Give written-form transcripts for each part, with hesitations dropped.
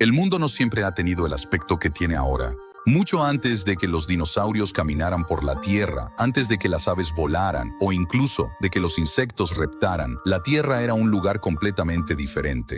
El mundo no siempre ha tenido el aspecto que tiene ahora. Mucho antes de que los dinosaurios caminaran por la Tierra, antes de que las aves volaran o incluso de que los insectos reptaran, la Tierra era un lugar completamente diferente.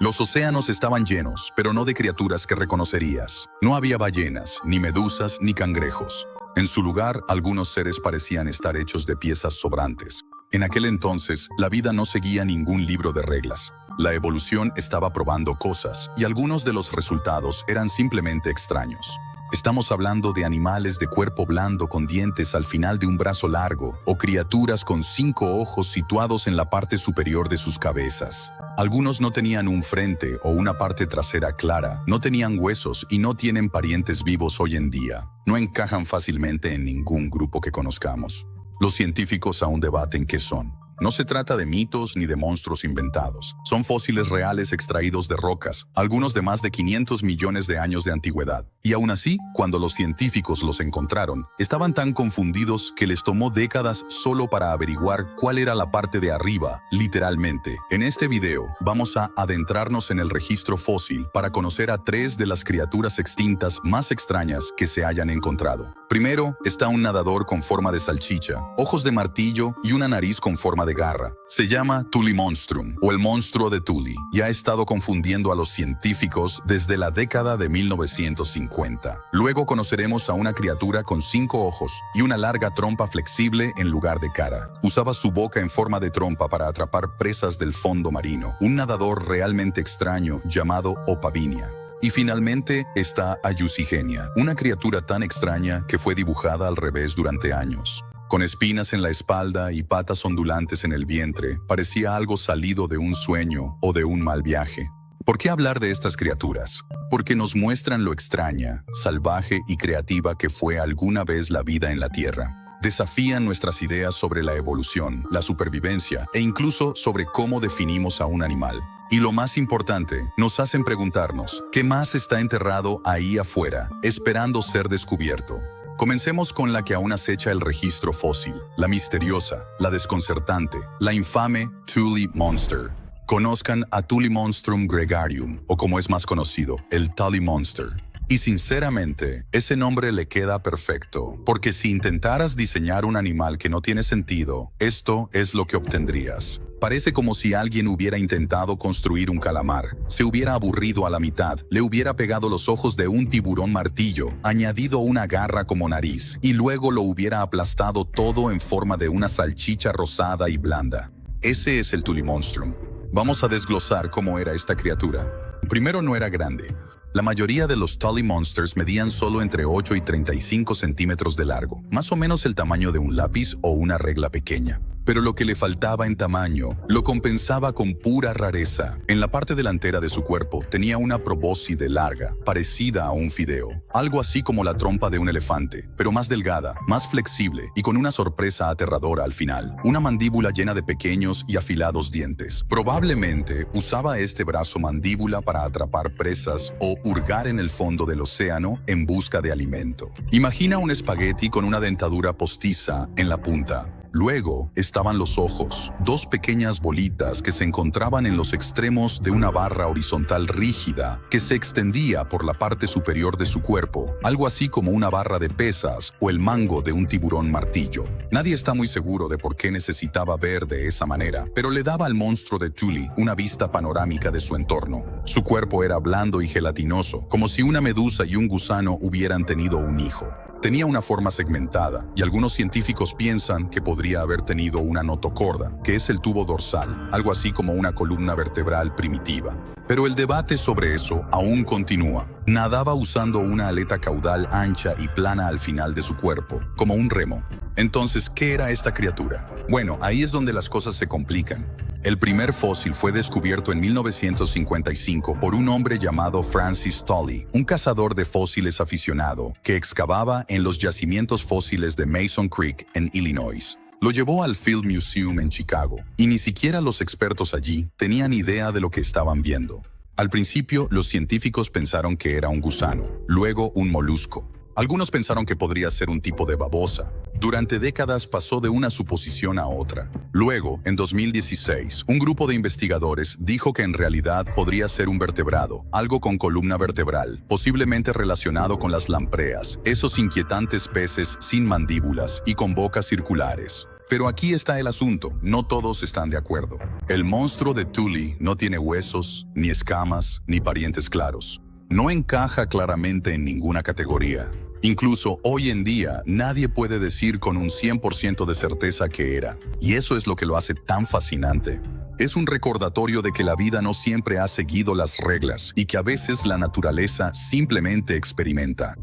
Los océanos estaban llenos, pero no de criaturas que reconocerías. No había ballenas, ni medusas, ni cangrejos. En su lugar, algunos seres parecían estar hechos de piezas sobrantes. En aquel entonces, la vida no seguía ningún libro de reglas. La evolución estaba probando cosas, y algunos de los resultados eran simplemente extraños. Estamos hablando de animales de cuerpo blando con dientes al final de un brazo largo, o criaturas con 5 ojos situados en la parte superior de sus cabezas. Algunos no tenían un frente o una parte trasera clara, no tenían huesos y no tienen parientes vivos hoy en día. No encajan fácilmente en ningún grupo que conozcamos. Los científicos aún debaten qué son. No se trata de mitos ni de monstruos inventados. Son fósiles reales extraídos de rocas, algunos de más de 500 millones de años de antigüedad. Y aún así, cuando los científicos los encontraron, estaban tan confundidos que les tomó décadas solo para averiguar cuál era la parte de arriba, literalmente. En este video, vamos a adentrarnos en el registro fósil para conocer a 3 de las criaturas extintas más extrañas que se hayan encontrado. Primero, está un nadador con forma de salchicha, ojos de martillo y una nariz con forma de garra. Se llama Thule Monstrum, o el monstruo de Thule, y ha estado confundiendo a los científicos desde la década de 1950. Luego conoceremos a una criatura con 5 ojos y una larga trompa flexible en lugar de cara. Usaba su boca en forma de trompa para atrapar presas del fondo marino, un nadador realmente extraño llamado Opavinia. Y finalmente está Ayucigenia, una criatura tan extraña que fue dibujada al revés durante años. Con espinas en la espalda y patas ondulantes en el vientre, parecía algo salido de un sueño o de un mal viaje. ¿Por qué hablar de estas criaturas? Porque nos muestran lo extraña, salvaje y creativa que fue alguna vez la vida en la Tierra. Desafían nuestras ideas sobre la evolución, la supervivencia e incluso sobre cómo definimos a un animal. Y lo más importante, nos hacen preguntarnos, ¿qué más está enterrado ahí afuera, esperando ser descubierto? Comencemos con la que aún acecha el registro fósil, la misteriosa, la desconcertante, la infame Thule Monster. Conozcan a Thule Monstrum gregarium, o como es más conocido, el Thule Monster. Y sinceramente, ese nombre le queda perfecto, porque si intentaras diseñar un animal que no tiene sentido, esto es lo que obtendrías. Parece como si alguien hubiera intentado construir un calamar, se hubiera aburrido a la mitad, le hubiera pegado los ojos de un tiburón martillo, añadido una garra como nariz, y luego lo hubiera aplastado todo en forma de una salchicha rosada y blanda. Ese es el Thule Monstrum. Vamos a desglosar cómo era esta criatura. Primero, no era grande. La mayoría de los Thule Monsters medían solo entre 8 y 35 centímetros de largo, más o menos el tamaño de un lápiz o una regla pequeña. Pero lo que le faltaba en tamaño lo compensaba con pura rareza. En la parte delantera de su cuerpo tenía una probóscide larga, parecida a un fideo, algo así como la trompa de un elefante, pero más delgada, más flexible y con una sorpresa aterradora al final, una mandíbula llena de pequeños y afilados dientes. Probablemente usaba este brazo mandíbula para atrapar presas o hurgar en el fondo del océano en busca de alimento. Imagina un espagueti con una dentadura postiza en la punta. Luego estaban los ojos, 2 pequeñas bolitas que se encontraban en los extremos de una barra horizontal rígida que se extendía por la parte superior de su cuerpo, algo así como una barra de pesas o el mango de un tiburón martillo. Nadie está muy seguro de por qué necesitaba ver de esa manera, pero le daba al monstruo de Thule una vista panorámica de su entorno. Su cuerpo era blando y gelatinoso, como si una medusa y un gusano hubieran tenido un hijo. Tenía una forma segmentada, y algunos científicos piensan que podría haber tenido una notocorda, que es el tubo dorsal, algo así como una columna vertebral primitiva. Pero el debate sobre eso aún continúa. Nadaba usando una aleta caudal ancha y plana al final de su cuerpo, como un remo. Entonces, ¿qué era esta criatura? Bueno, ahí es donde las cosas se complican. El primer fósil fue descubierto en 1955 por un hombre llamado Francis Thule, un cazador de fósiles aficionado que excavaba en los yacimientos fósiles de Mason Creek en Illinois. Lo llevó al Field Museum en Chicago, y ni siquiera los expertos allí tenían idea de lo que estaban viendo. Al principio, los científicos pensaron que era un gusano, luego un molusco. Algunos pensaron que podría ser un tipo de babosa, Durante décadas pasó de una suposición a otra. Luego, en 2016, un grupo de investigadores dijo que en realidad podría ser un vertebrado, algo con columna vertebral, posiblemente relacionado con las lampreas, esos inquietantes peces sin mandíbulas y con bocas circulares. Pero aquí está el asunto, no todos están de acuerdo. El monstruo de Thule no tiene huesos, ni escamas, ni parientes claros. No encaja claramente en ninguna categoría. Incluso hoy en día, nadie puede decir con un 100% de certeza qué era. Y eso es lo que lo hace tan fascinante. Es un recordatorio de que la vida no siempre ha seguido las reglas y que a veces la naturaleza simplemente experimenta.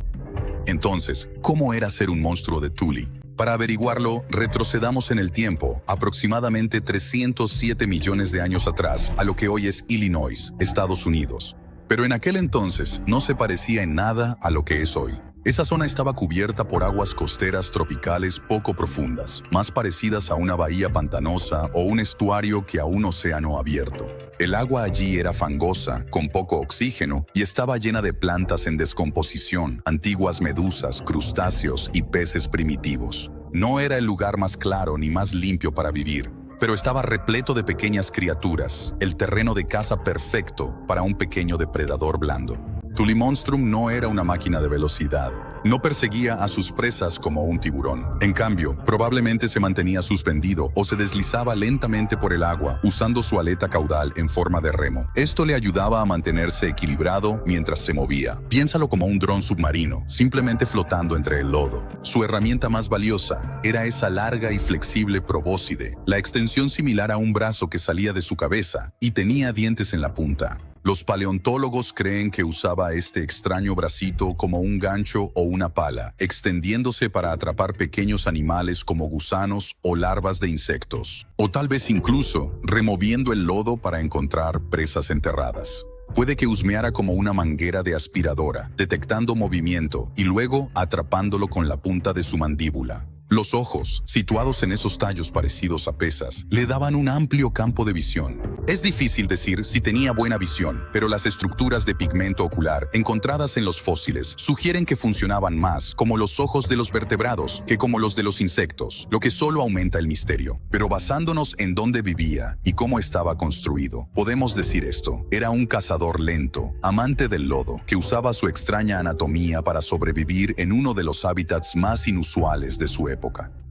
Entonces, ¿cómo era ser un monstruo de Thule? Para averiguarlo, retrocedamos en el tiempo, aproximadamente 307 millones de años atrás, a lo que hoy es Illinois, Estados Unidos. Pero en aquel entonces no se parecía en nada a lo que es hoy. Esa zona estaba cubierta por aguas costeras tropicales poco profundas, más parecidas a una bahía pantanosa o un estuario que a un océano abierto. El agua allí era fangosa, con poco oxígeno, y estaba llena de plantas en descomposición, antiguas medusas, crustáceos y peces primitivos. No era el lugar más claro ni más limpio para vivir, pero estaba repleto de pequeñas criaturas, el terreno de caza perfecto para un pequeño depredador blando. Thule Monstrum no era una máquina de velocidad. No perseguía a sus presas como un tiburón. En cambio, probablemente se mantenía suspendido o se deslizaba lentamente por el agua usando su aleta caudal en forma de remo. Esto le ayudaba a mantenerse equilibrado mientras se movía. Piénsalo como un dron submarino, simplemente flotando entre el lodo. Su herramienta más valiosa era esa larga y flexible probóscide, la extensión similar a un brazo que salía de su cabeza y tenía dientes en la punta. Los paleontólogos creen que usaba este extraño bracito como un gancho o una pala, extendiéndose para atrapar pequeños animales como gusanos o larvas de insectos. O tal vez incluso removiendo el lodo para encontrar presas enterradas. Puede que husmeara como una manguera de aspiradora, detectando movimiento y luego atrapándolo con la punta de su mandíbula. Los ojos, situados en esos tallos parecidos a pesas, le daban un amplio campo de visión. Es difícil decir si tenía buena visión, pero las estructuras de pigmento ocular encontradas en los fósiles sugieren que funcionaban más como los ojos de los vertebrados que como los de los insectos, lo que solo aumenta el misterio. Pero basándonos en dónde vivía y cómo estaba construido, podemos decir esto: era un cazador lento, amante del lodo, que usaba su extraña anatomía para sobrevivir en uno de los hábitats más inusuales de su época.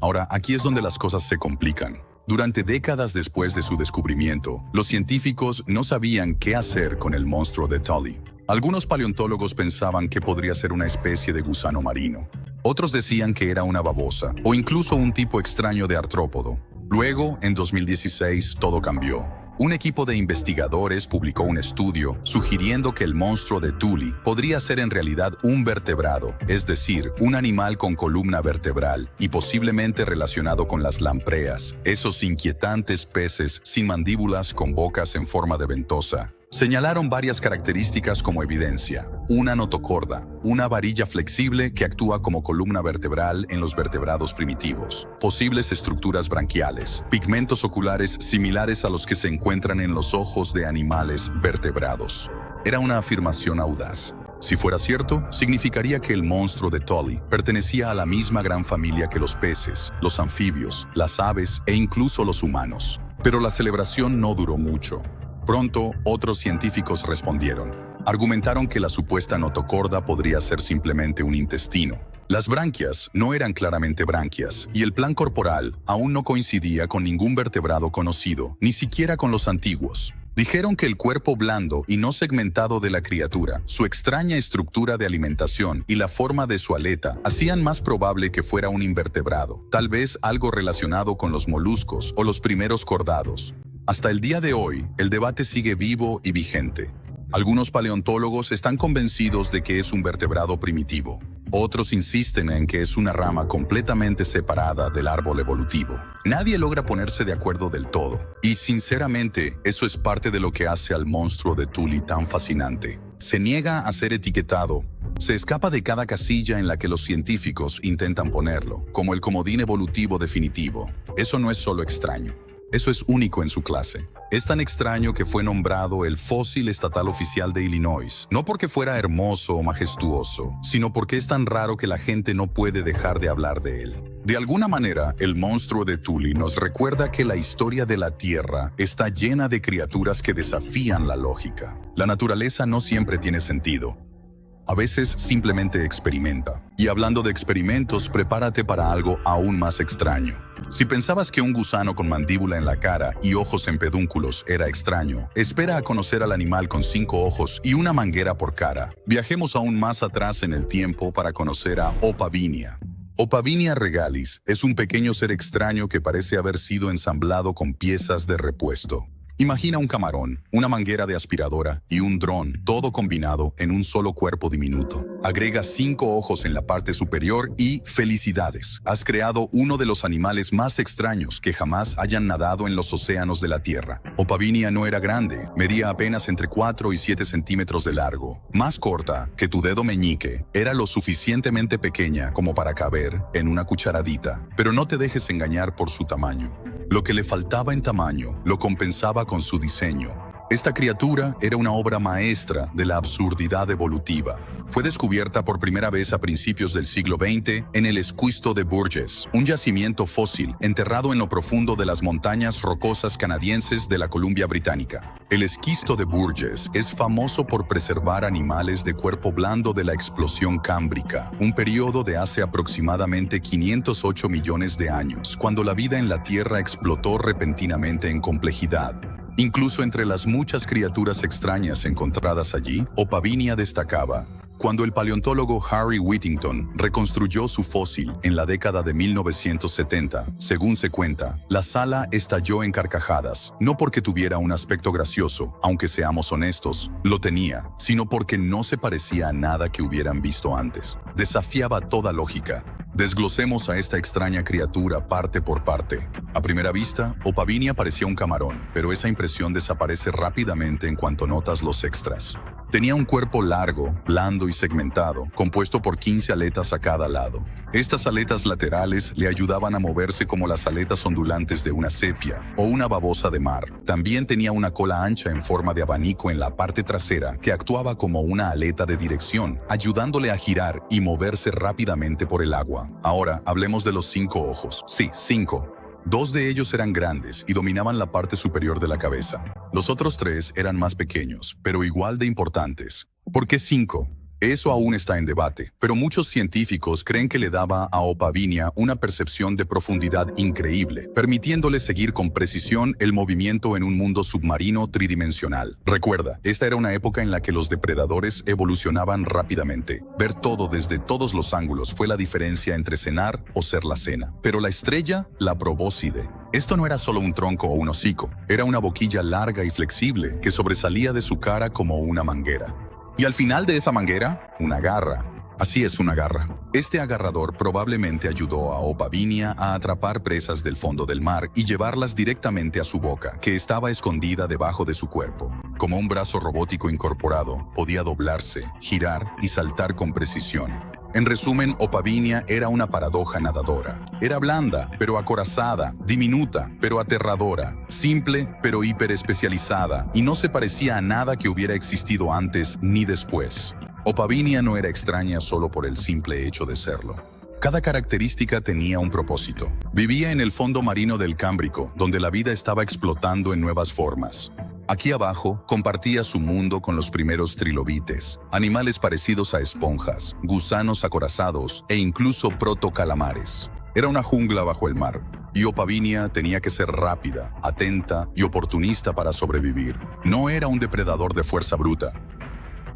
Ahora, aquí es donde las cosas se complican. Durante décadas después de su descubrimiento, los científicos no sabían qué hacer con el monstruo de Thule. Algunos paleontólogos pensaban que podría ser una especie de gusano marino. Otros decían que era una babosa o incluso un tipo extraño de artrópodo. Luego, en 2016, todo cambió. Un equipo de investigadores publicó un estudio sugiriendo que el monstruo de Thule podría ser en realidad un vertebrado, es decir, un animal con columna vertebral y posiblemente relacionado con las lampreas, esos inquietantes peces sin mandíbulas con bocas en forma de ventosa. Señalaron varias características como evidencia: una notocorda, una varilla flexible que actúa como columna vertebral en los vertebrados primitivos, posibles estructuras branquiales, pigmentos oculares similares a los que se encuentran en los ojos de animales vertebrados. Era una afirmación audaz. Si fuera cierto, significaría que el monstruo de Thule pertenecía a la misma gran familia que los peces, los anfibios, las aves e incluso los humanos. Pero la celebración no duró mucho. Pronto, otros científicos respondieron. Argumentaron que la supuesta notocorda podría ser simplemente un intestino. Las branquias no eran claramente branquias, y el plan corporal aún no coincidía con ningún vertebrado conocido, ni siquiera con los antiguos. Dijeron que el cuerpo blando y no segmentado de la criatura, su extraña estructura de alimentación y la forma de su aleta hacían más probable que fuera un invertebrado, tal vez algo relacionado con los moluscos o los primeros cordados. Hasta el día de hoy, el debate sigue vivo y vigente. Algunos paleontólogos están convencidos de que es un vertebrado primitivo. Otros insisten en que es una rama completamente separada del árbol evolutivo. Nadie logra ponerse de acuerdo del todo. Y sinceramente, eso es parte de lo que hace al monstruo de Thule tan fascinante. Se niega a ser etiquetado. Se escapa de cada casilla en la que los científicos intentan ponerlo, como el comodín evolutivo definitivo. Eso no es solo extraño. Eso es único en su clase. Es tan extraño que fue nombrado el fósil estatal oficial de Illinois, no porque fuera hermoso o majestuoso, sino porque es tan raro que la gente no puede dejar de hablar de él. De alguna manera, el monstruo de Thule nos recuerda que la historia de la Tierra está llena de criaturas que desafían la lógica. La naturaleza no siempre tiene sentido. A veces simplemente experimenta. Y hablando de experimentos, prepárate para algo aún más extraño. Si pensabas que un gusano con mandíbula en la cara y ojos en pedúnculos era extraño, espera a conocer al animal con 5 ojos y una manguera por cara. Viajemos aún más atrás en el tiempo para conocer a Opavinia. Opavinia regalis es un pequeño ser extraño que parece haber sido ensamblado con piezas de repuesto. Imagina un camarón, una manguera de aspiradora y un dron, todo combinado en un solo cuerpo diminuto. Agrega 5 ojos en la parte superior y ¡felicidades! Has creado uno de los animales más extraños que jamás hayan nadado en los océanos de la Tierra. Opavinia no era grande, medía apenas entre 4 y 7 centímetros de largo. Más corta que tu dedo meñique, era lo suficientemente pequeña como para caber en una cucharadita. Pero no te dejes engañar por su tamaño. Lo que le faltaba en tamaño lo compensaba con su diseño. Esta criatura era una obra maestra de la absurdidad evolutiva. Fue descubierta por primera vez a principios del siglo XX en el Esquisto de Burgess, un yacimiento fósil enterrado en lo profundo de las montañas rocosas canadienses de la Columbia Británica. El Esquisto de Burgess es famoso por preservar animales de cuerpo blando de la explosión cámbrica, un periodo de hace aproximadamente 508 millones de años, cuando la vida en la Tierra explotó repentinamente en complejidad. Incluso entre las muchas criaturas extrañas encontradas allí, Opavinia destacaba. Cuando el paleontólogo Harry Whittington reconstruyó su fósil en la década de 1970, según se cuenta, la sala estalló en carcajadas, no porque tuviera un aspecto gracioso, aunque seamos honestos, lo tenía, sino porque no se parecía a nada que hubieran visto antes. Desafiaba toda lógica. Desglosemos a esta extraña criatura parte por parte. A primera vista, Opavinia parecía un camarón, pero esa impresión desaparece rápidamente en cuanto notas los extras. Tenía un cuerpo largo, blando y segmentado, compuesto por 15 aletas a cada lado. Estas aletas laterales le ayudaban a moverse como las aletas ondulantes de una sepia o una babosa de mar. También tenía una cola ancha en forma de abanico en la parte trasera que actuaba como una aleta de dirección, ayudándole a girar y moverse rápidamente por el agua. Ahora, hablemos de los 5 ojos. Sí, 5. 2 de ellos eran grandes y dominaban la parte superior de la cabeza. Los otros 3 eran más pequeños, pero igual de importantes. ¿Por qué 5? Eso aún está en debate, pero muchos científicos creen que le daba a Opavinia una percepción de profundidad increíble, permitiéndole seguir con precisión el movimiento en un mundo submarino tridimensional. Recuerda, esta era una época en la que los depredadores evolucionaban rápidamente. Ver todo desde todos los ángulos fue la diferencia entre cenar o ser la cena. Pero la estrella, la probóscide. Esto no era solo un tronco o un hocico, era una boquilla larga y flexible que sobresalía de su cara como una manguera. Y al final de esa manguera, una garra. Así es, una garra. Este agarrador probablemente ayudó a Opavinia a atrapar presas del fondo del mar y llevarlas directamente a su boca, que estaba escondida debajo de su cuerpo. Como un brazo robótico incorporado, podía doblarse, girar y saltar con precisión. En resumen, Opavinia era una paradoja nadadora. Era blanda, pero acorazada, diminuta, pero aterradora, simple, pero hiperespecializada, y no se parecía a nada que hubiera existido antes ni después. Opavinia no era extraña solo por el simple hecho de serlo. Cada característica tenía un propósito. Vivía en el fondo marino del Cámbrico, donde la vida estaba explotando en nuevas formas. Aquí abajo, compartía su mundo con los primeros trilobites, animales parecidos a esponjas, gusanos acorazados e incluso protocalamares. Era una jungla bajo el mar, y Opavinia tenía que ser rápida, atenta y oportunista para sobrevivir. No era un depredador de fuerza bruta,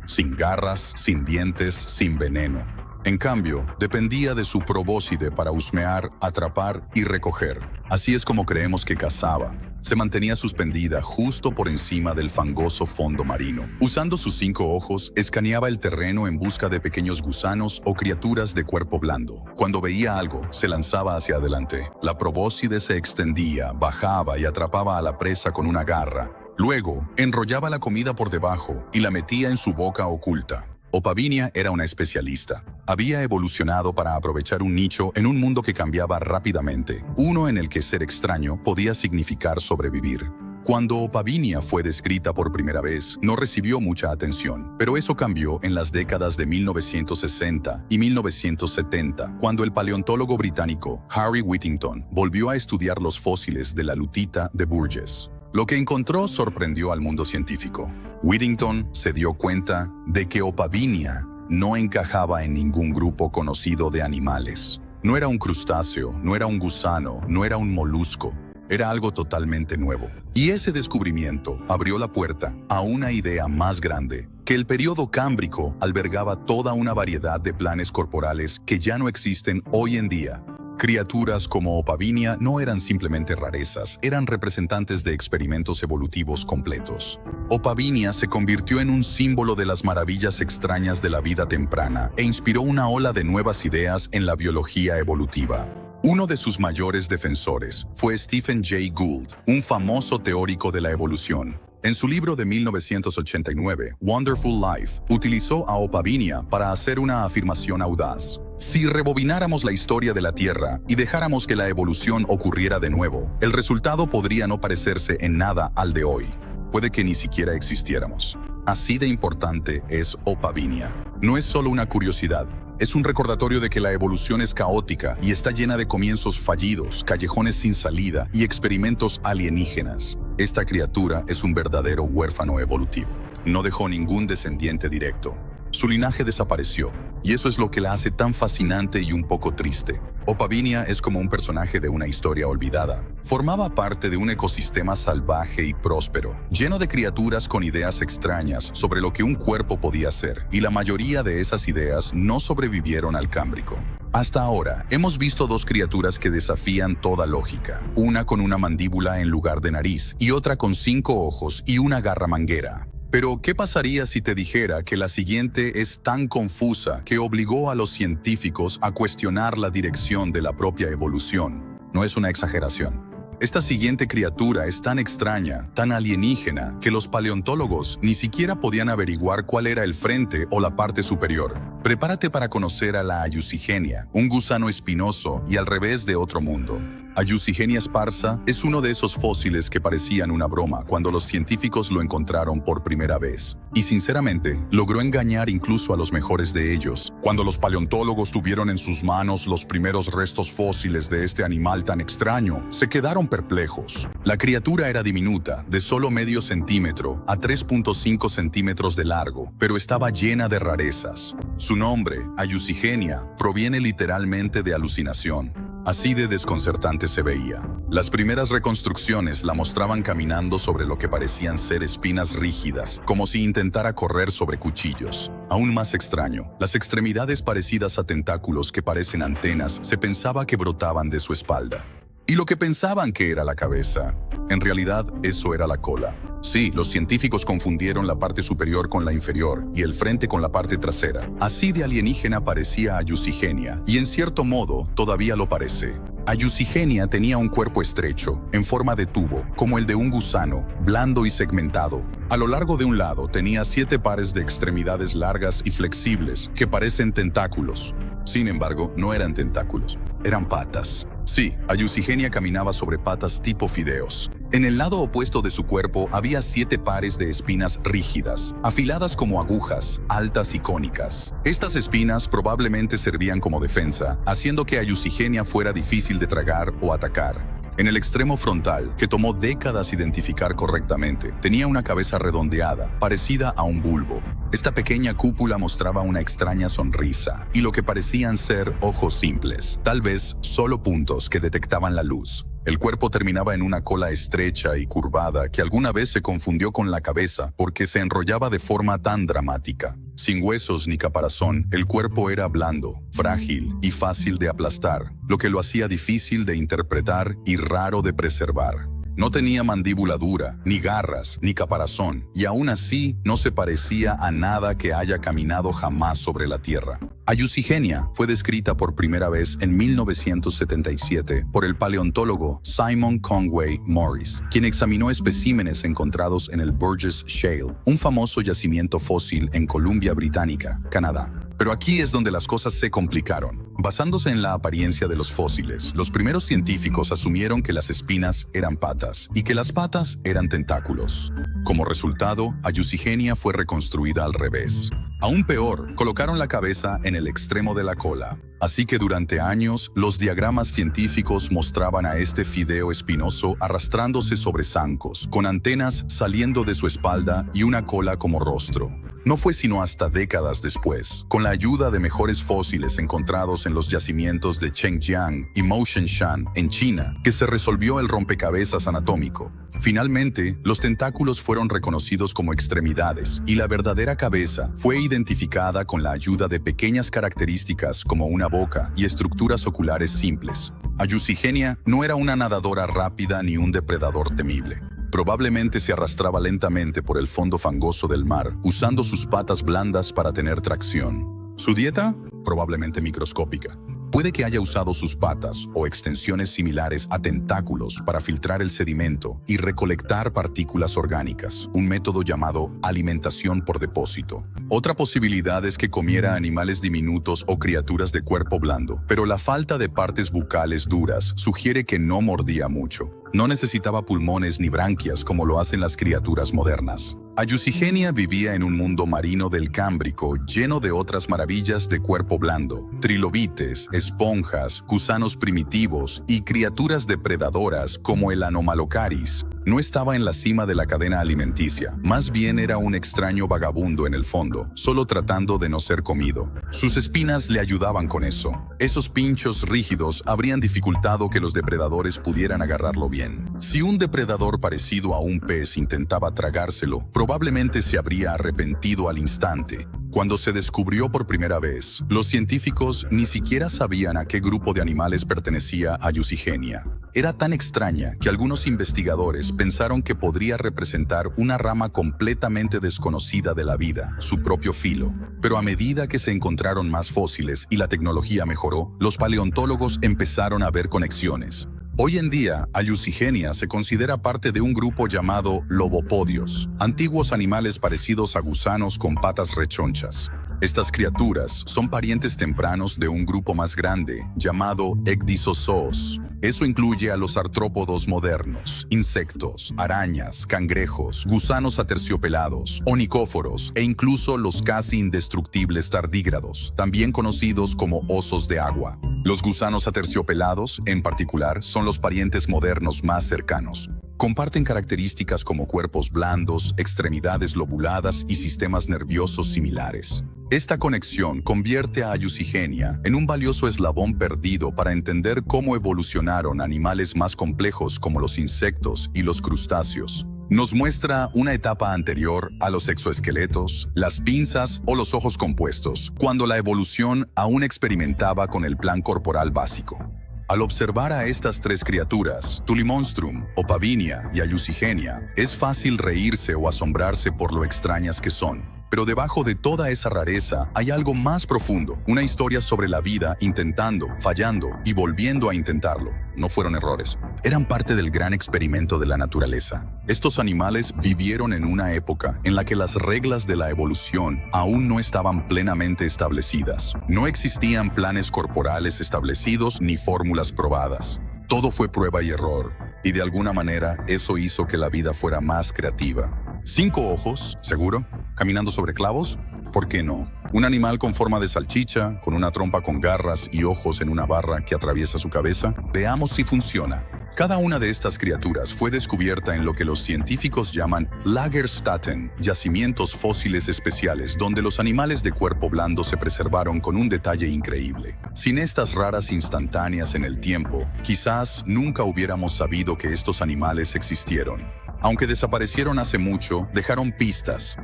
sin garras, sin dientes, sin veneno. En cambio, dependía de su probóscide para husmear, atrapar y recoger. Así es como creemos que cazaba. Se mantenía suspendida justo por encima del fangoso fondo marino. Usando sus 5 ojos, escaneaba el terreno en busca de pequeños gusanos o criaturas de cuerpo blando. Cuando veía algo, se lanzaba hacia adelante. La probóscide se extendía, bajaba y atrapaba a la presa con una garra. Luego, enrollaba la comida por debajo y la metía en su boca oculta. Opavinia era una especialista. Había evolucionado para aprovechar un nicho en un mundo que cambiaba rápidamente, uno en el que ser extraño podía significar sobrevivir. Cuando Opavinia fue descrita por primera vez, no recibió mucha atención, pero eso cambió en las décadas de 1960 y 1970, cuando el paleontólogo británico Harry Whittington volvió a estudiar los fósiles de la lutita de Burgess. Lo que encontró sorprendió al mundo científico. Whittington se dio cuenta de que Opavinia no encajaba en ningún grupo conocido de animales. No era un crustáceo, no era un gusano, no era un molusco. Era algo totalmente nuevo. Y ese descubrimiento abrió la puerta a una idea más grande, que el período cámbrico albergaba toda una variedad de planes corporales que ya no existen hoy en día. Criaturas como Opavinia no eran simplemente rarezas, eran representantes de experimentos evolutivos completos. Opavinia se convirtió en un símbolo de las maravillas extrañas de la vida temprana e inspiró una ola de nuevas ideas en la biología evolutiva. Uno de sus mayores defensores fue Stephen Jay Gould, un famoso teórico de la evolución. En su libro de 1989, Wonderful Life, utilizó a Opavinia para hacer una afirmación audaz. Si rebobináramos la historia de la Tierra y dejáramos que la evolución ocurriera de nuevo, el resultado podría no parecerse en nada al de hoy. Puede que ni siquiera existiéramos. Así de importante es Opavinia. No es solo una curiosidad. Es un recordatorio de que la evolución es caótica y está llena de comienzos fallidos, callejones sin salida y experimentos alienígenas. Esta criatura es un verdadero huérfano evolutivo. No dejó ningún descendiente directo. Su linaje desapareció, y eso es lo que la hace tan fascinante y un poco triste. Opavinia es como un personaje de una historia olvidada. Formaba parte de un ecosistema salvaje y próspero, lleno de criaturas con ideas extrañas sobre lo que un cuerpo podía ser, y la mayoría de esas ideas no sobrevivieron al Cámbrico. Hasta ahora, hemos visto dos criaturas que desafían toda lógica, una con una mandíbula en lugar de nariz, y otra con 5 ojos y una garra manguera. Pero, ¿qué pasaría si te dijera que la siguiente es tan confusa que obligó a los científicos a cuestionar la dirección de la propia evolución? No es una exageración. Esta siguiente criatura es tan extraña, tan alienígena, que los paleontólogos ni siquiera podían averiguar cuál era el frente o la parte superior. Prepárate para conocer a la Ayucigenia, un gusano espinoso y al revés de otro mundo. Ayucigenia sparsa es uno de esos fósiles que parecían una broma cuando los científicos lo encontraron por primera vez. Y sinceramente, logró engañar incluso a los mejores de ellos. Cuando los paleontólogos tuvieron en sus manos los primeros restos fósiles de este animal tan extraño, se quedaron perplejos. La criatura era diminuta, de solo medio centímetro a 3.5 centímetros de largo, pero estaba llena de rarezas. Su nombre, Ayucigenia, proviene literalmente de alucinación. Así de desconcertante se veía. Las primeras reconstrucciones la mostraban caminando sobre lo que parecían ser espinas rígidas, como si intentara correr sobre cuchillos. Aún más extraño, las extremidades parecidas a tentáculos que parecen antenas se pensaba que brotaban de su espalda. Y lo que pensaban que era la cabeza, en realidad eso era la cola. Sí, los científicos confundieron la parte superior con la inferior y el frente con la parte trasera. Así de alienígena parecía Ayucigenia, y en cierto modo todavía lo parece. Ayucigenia tenía un cuerpo estrecho, en forma de tubo, como el de un gusano, blando y segmentado. A lo largo de un lado tenía 7 pares de extremidades largas y flexibles, que parecen tentáculos. Sin embargo, no eran tentáculos, eran patas. Sí, Ayucigenia caminaba sobre patas tipo fideos. En el lado opuesto de su cuerpo había 7 pares de espinas rígidas, afiladas como agujas, altas y cónicas. Estas espinas probablemente servían como defensa, haciendo que Ayucigenia fuera difícil de tragar o atacar. En el extremo frontal, que tomó décadas identificar correctamente, tenía una cabeza redondeada, parecida a un bulbo. Esta pequeña cúpula mostraba una extraña sonrisa y lo que parecían ser ojos simples, tal vez solo puntos que detectaban la luz. El cuerpo terminaba en una cola estrecha y curvada que alguna vez se confundió con la cabeza porque se enrollaba de forma tan dramática. Sin huesos ni caparazón, el cuerpo era blando, frágil y fácil de aplastar, lo que lo hacía difícil de interpretar y raro de preservar. No tenía mandíbula dura, ni garras, ni caparazón, y aún así no se parecía a nada que haya caminado jamás sobre la Tierra. Ayucigenia fue descrita por primera vez en 1977 por el paleontólogo Simon Conway Morris, quien examinó especímenes encontrados en el Burgess Shale, un famoso yacimiento fósil en Columbia Británica, Canadá. Pero aquí es donde las cosas se complicaron. Basándose en la apariencia de los fósiles, los primeros científicos asumieron que las espinas eran patas y que las patas eran tentáculos. Como resultado, Ayucigenia fue reconstruida al revés. Aún peor, colocaron la cabeza en el extremo de la cola. Así que durante años, los diagramas científicos mostraban a este fideo espinoso arrastrándose sobre zancos, con antenas saliendo de su espalda y una cola como rostro. No fue sino hasta décadas después, con la ayuda de mejores fósiles encontrados en los yacimientos de Chengjiang y Moutianshan en China, que se resolvió el rompecabezas anatómico. Finalmente, los tentáculos fueron reconocidos como extremidades y la verdadera cabeza fue identificada con la ayuda de pequeñas características como una boca y estructuras oculares simples. Ayucigenia no era una nadadora rápida ni un depredador temible. Probablemente se arrastraba lentamente por el fondo fangoso del mar, usando sus patas blandas para tener tracción. ¿Su dieta? Probablemente microscópica. Puede que haya usado sus patas o extensiones similares a tentáculos para filtrar el sedimento y recolectar partículas orgánicas, un método llamado alimentación por depósito. Otra posibilidad es que comiera animales diminutos o criaturas de cuerpo blando, pero la falta de partes bucales duras sugiere que no mordía mucho. No necesitaba pulmones ni branquias como lo hacen las criaturas modernas. Ayucigenia vivía en un mundo marino del Cámbrico lleno de otras maravillas de cuerpo blando, trilobites, esponjas, gusanos primitivos y criaturas depredadoras como el Anomalocaris. No estaba en la cima de la cadena alimenticia, más bien era un extraño vagabundo en el fondo, solo tratando de no ser comido. Sus espinas le ayudaban con eso. Esos pinchos rígidos habrían dificultado que los depredadores pudieran agarrarlo bien. Si un depredador parecido a un pez intentaba tragárselo, probablemente se habría arrepentido al instante. Cuando se descubrió por primera vez, los científicos ni siquiera sabían a qué grupo de animales pertenecía Ayucigenia. Era tan extraña que algunos investigadores pensaron que podría representar una rama completamente desconocida de la vida, su propio filo. Pero a medida que se encontraron más fósiles y la tecnología mejoró, los paleontólogos empezaron a ver conexiones. Hoy en día, Ayucigenia se considera parte de un grupo llamado lobopodios, antiguos animales parecidos a gusanos con patas rechonchas. Estas criaturas son parientes tempranos de un grupo más grande, llamado ecdysozoos. Eso incluye a los artrópodos modernos, insectos, arañas, cangrejos, gusanos aterciopelados, onicóforos e incluso los casi indestructibles tardígrados, también conocidos como osos de agua. Los gusanos aterciopelados, en particular, son los parientes modernos más cercanos. Comparten características como cuerpos blandos, extremidades lobuladas y sistemas nerviosos similares. Esta conexión convierte a Ayucigenia en un valioso eslabón perdido para entender cómo evolucionaron animales más complejos como los insectos y los crustáceos. Nos muestra una etapa anterior a los exoesqueletos, las pinzas o los ojos compuestos, cuando la evolución aún experimentaba con el plan corporal básico. Al observar a estas tres criaturas, Tulimonstrum, Opavinia y Ayucigenia, es fácil reírse o asombrarse por lo extrañas que son. Pero debajo de toda esa rareza hay algo más profundo, una historia sobre la vida intentando, fallando y volviendo a intentarlo. No fueron errores. Eran parte del gran experimento de la naturaleza. Estos animales vivieron en una época en la que las reglas de la evolución aún no estaban plenamente establecidas. No existían planes corporales establecidos ni fórmulas probadas. Todo fue prueba y error, y de alguna manera eso hizo que la vida fuera más creativa. 5 ojos, ¿seguro? ¿Caminando sobre clavos? ¿Por qué no? Un animal con forma de salchicha, con una trompa con garras y ojos en una barra que atraviesa su cabeza. Veamos si funciona. Cada una de estas criaturas fue descubierta en lo que los científicos llaman Lagerstätten, yacimientos fósiles especiales donde los animales de cuerpo blando se preservaron con un detalle increíble. Sin estas raras instantáneas en el tiempo, quizás nunca hubiéramos sabido que estos animales existieron. Aunque desaparecieron hace mucho, dejaron pistas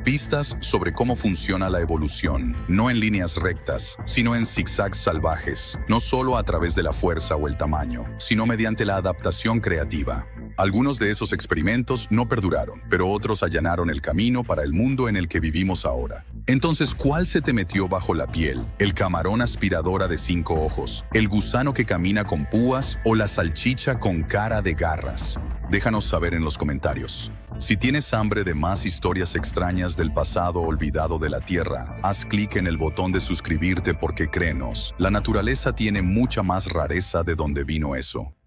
sobre cómo funciona la evolución, no en líneas rectas, sino en zigzags salvajes, no solo a través de la fuerza o el tamaño, sino mediante la adaptación creativa. Algunos de esos experimentos no perduraron, pero otros allanaron el camino para el mundo en el que vivimos ahora. Entonces, ¿cuál se te metió bajo la piel? ¿El camarón aspiradora de 5 ojos? ¿El gusano que camina con púas? ¿O la salchicha con cara de garras? Déjanos saber en los comentarios. Si tienes hambre de más historias extrañas del pasado olvidado de la Tierra, haz clic en el botón de suscribirte porque créenos, la naturaleza tiene mucha más rareza de donde vino eso.